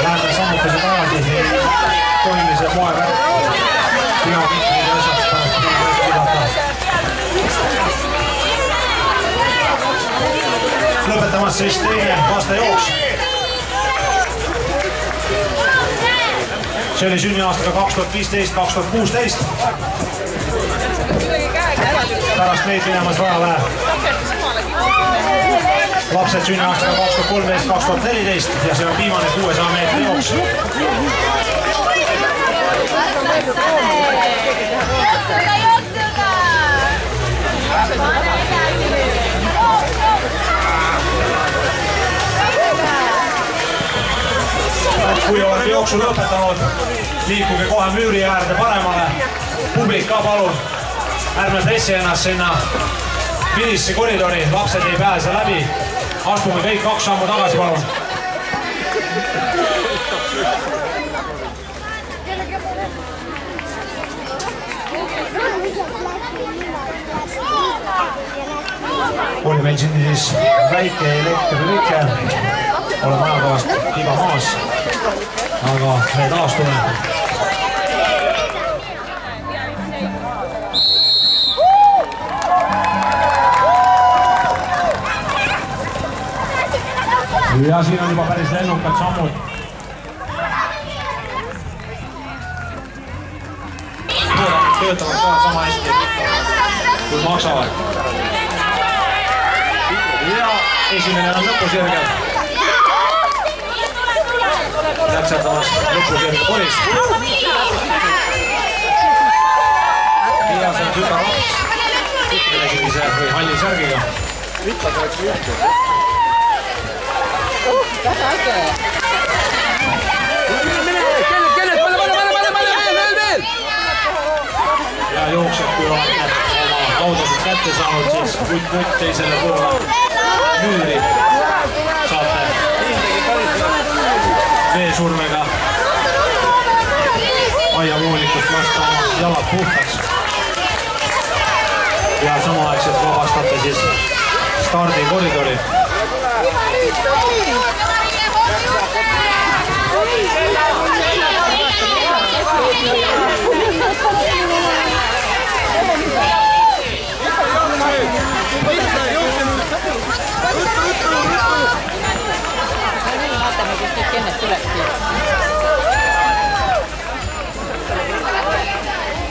Läheme sammukese tagasi toimimise moega. Pina mitmeid asjad pärast pidata. Lõpetamas siis teine vastajooks. See oli sünniaastaga 2015-2016. Pärast meid minemas Rajaväe. Lapsed sünniaastaga 2013-2014 ja see on viimane 600 meetri jooks. Kui olete jooksu lõpetanud, liikuge kohe müüri äärde paremale. Publik ka palun, ärme pressi ennast sinna finiši koridori, lapsed ei pääse läbi. Astume kõik 2 sammu tagasi, palun. Oli meil siin siis väike elektrilõike. Oleme ajakavast iga maas, aga me taastume. Ja siin on juba päris lennukad sammud. Töötavad ka sama hästi, kui maksavad. Ja esimene on lõpusirgel. Läkseldamas lõpusirgel polist. Ja see on tütarlaps. Millegi või halli särgiga. Väga äge! Kelle! Veel! Ja jooksjad, kui olete oma autosid kätte saanud, siis putt teisele poole müüri saate veesurvega aiavoolikust lasta oma jalad puhtaks. Ja samaaegselt vabastate siis stardikoridori.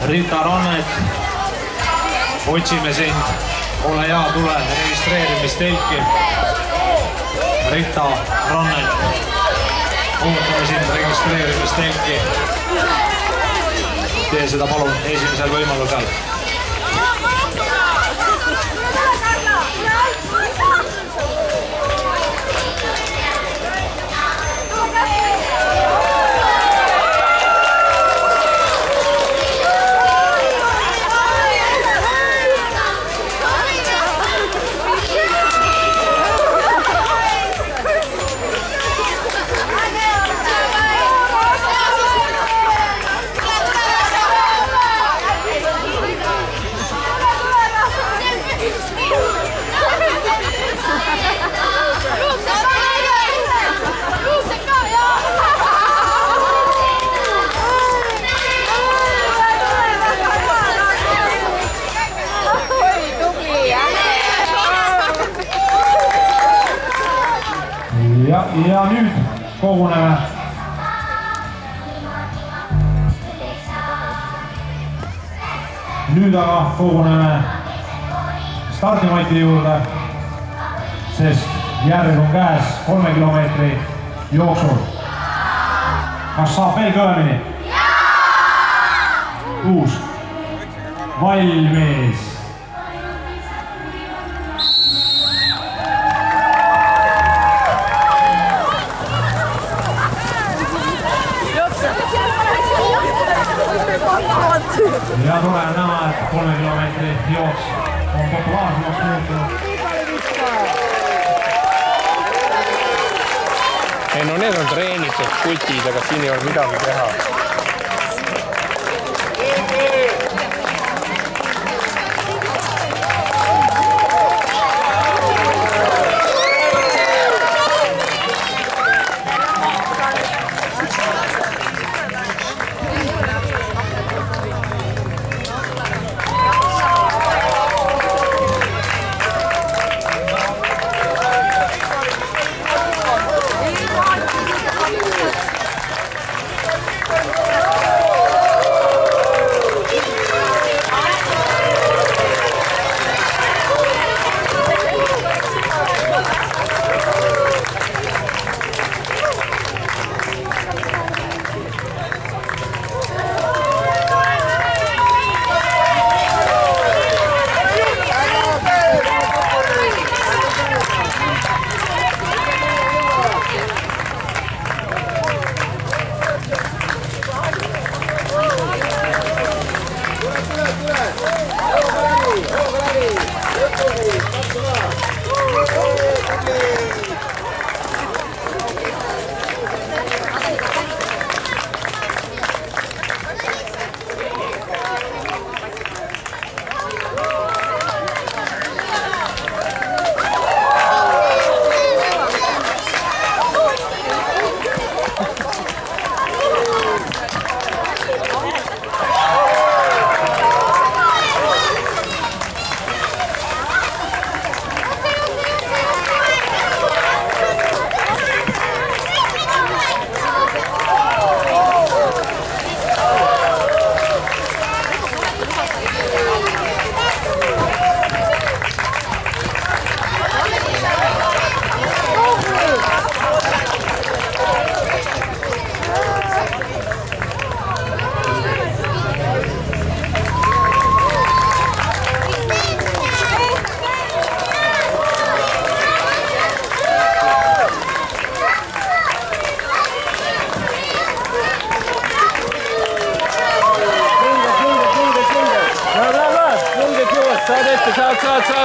Rita Rannet, otsime sind, ole hea, tule registreerimistelki. Rita Rannet, ootame sind registreerimistelki. Tee seda palun esimesel võimalusel. koguneme. Nüüd aga koguneme stardimati juurde, sest järg on käes 3 kilomeetri jooksul. Kas saab veel kõvemini? Uus. Valmis. Ja tore on näha, et 3 kilomeetri jooks on populaarsemaks muutunud. Ei, no need on treenitud kutid, aga siin ei ole midagi teha.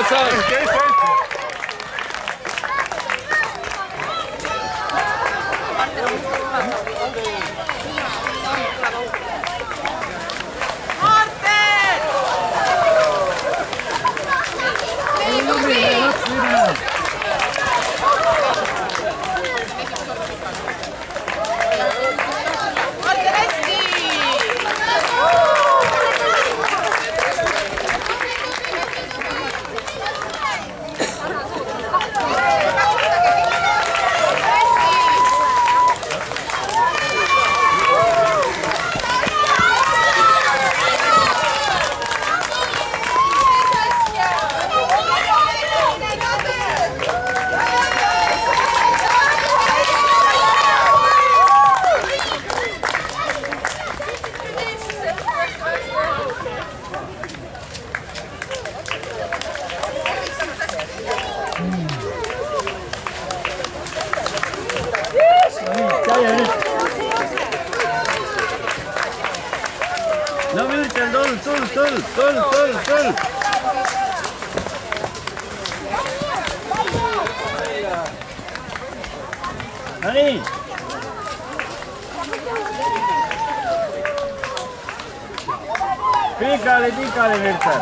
Saad. No Mürten, tull! No nii! Pikali Mürten!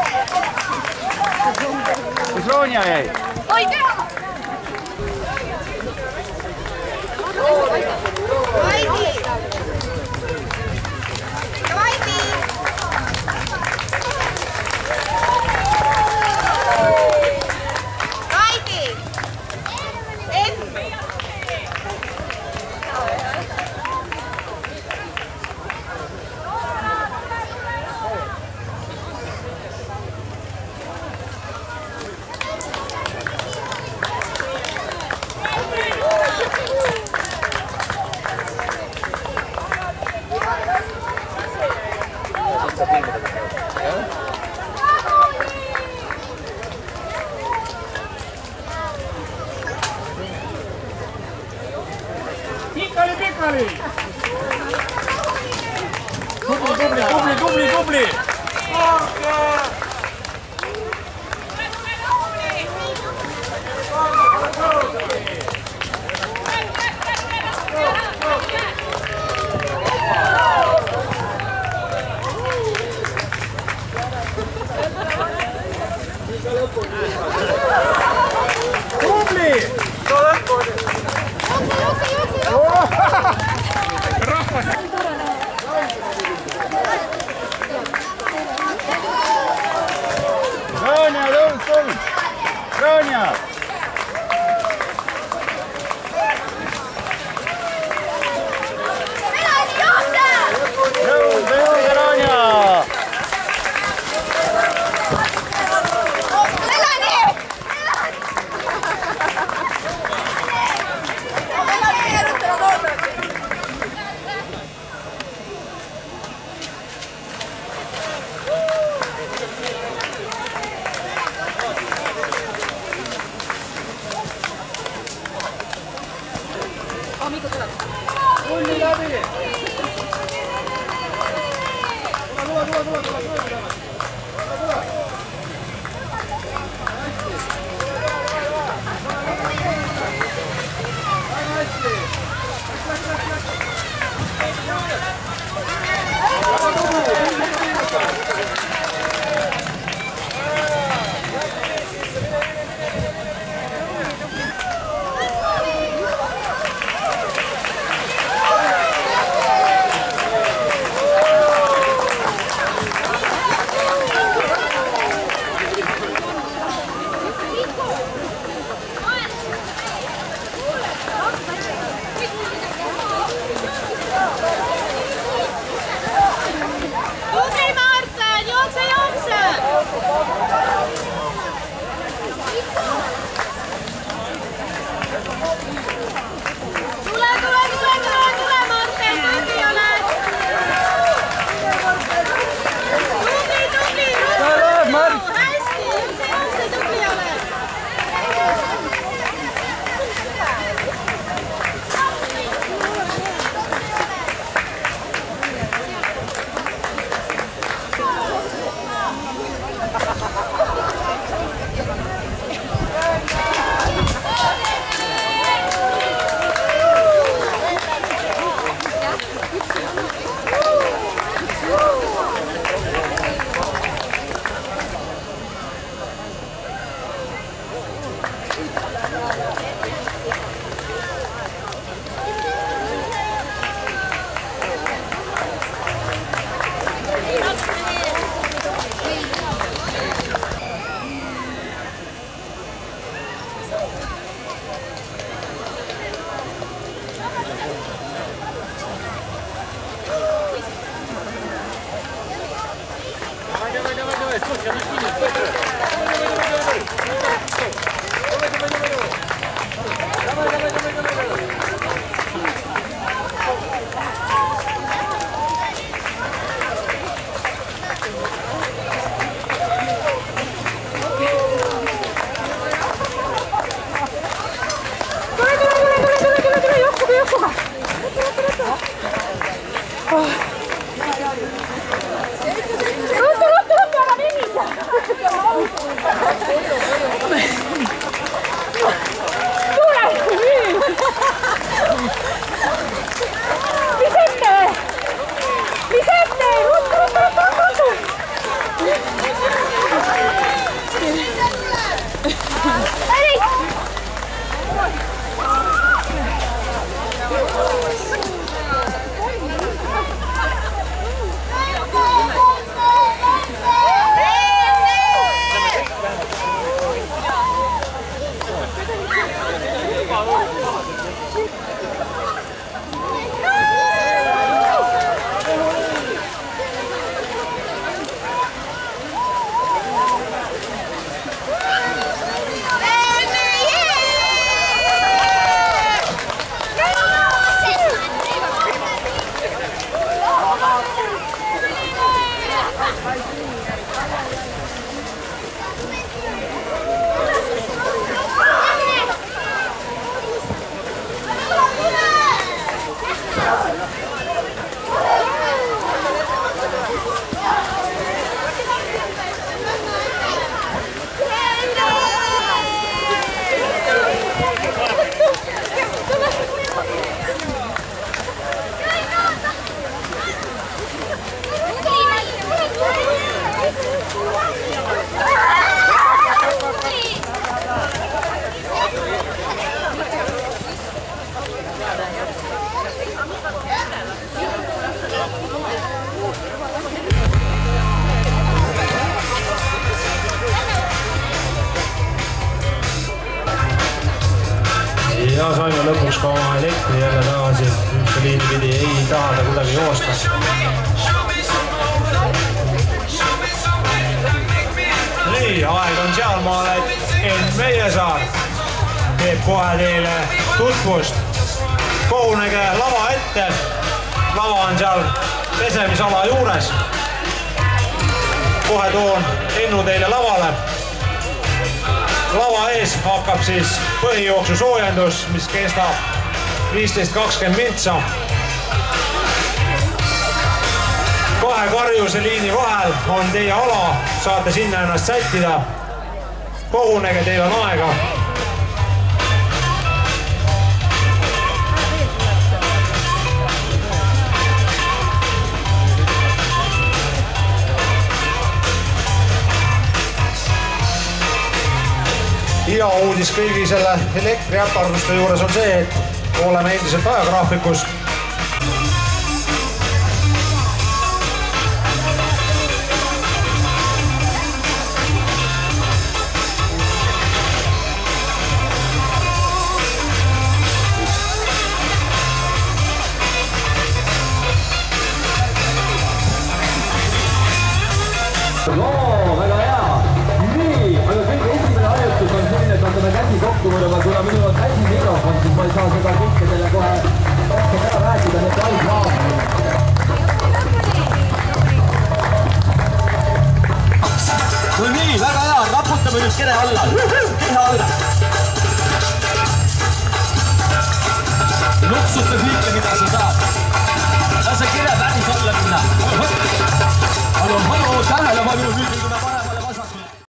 Kus Roonja jäi? Oi tea! Pikali! Dubli! Ronia! Ja saime lõpuks ka oma elektri jälle tagasi, ühte liini pidi ei tahada kuidagi joosta. Nii, aeg on sealmaal, et Enn Meiesaar teeb kohe teile tutvust. Kogunege lava ette, lava on seal pesemisala juures. Kohe toon Ennu teile lavale. Lava ees hakkab siis põhijooksu soojendus, mis kestab 15-20 mintsa. Kahe karjuse liini vahel on teie ala, saate sinna ennast sättida. Kogunege, teil on aega. Hea uudis kõigi selle elektriäparduste juures on see, et oleme endiselt ajagraafikus. Väga hea! Nii, aga kõige esimene harjutus on selline, et võtame käsi kokku, aga kuna minul on käsi mikrofon, siis ma ei saa seda kõike teile kohe rohkem ära rääkida, nii et alg laab. No nii, väga hea, raputame nüüd kere alla. Keha alla. Luksuta kõike, mida sa saad. Lase kere päris alla minna. Hallo, tähelepanu nüüd.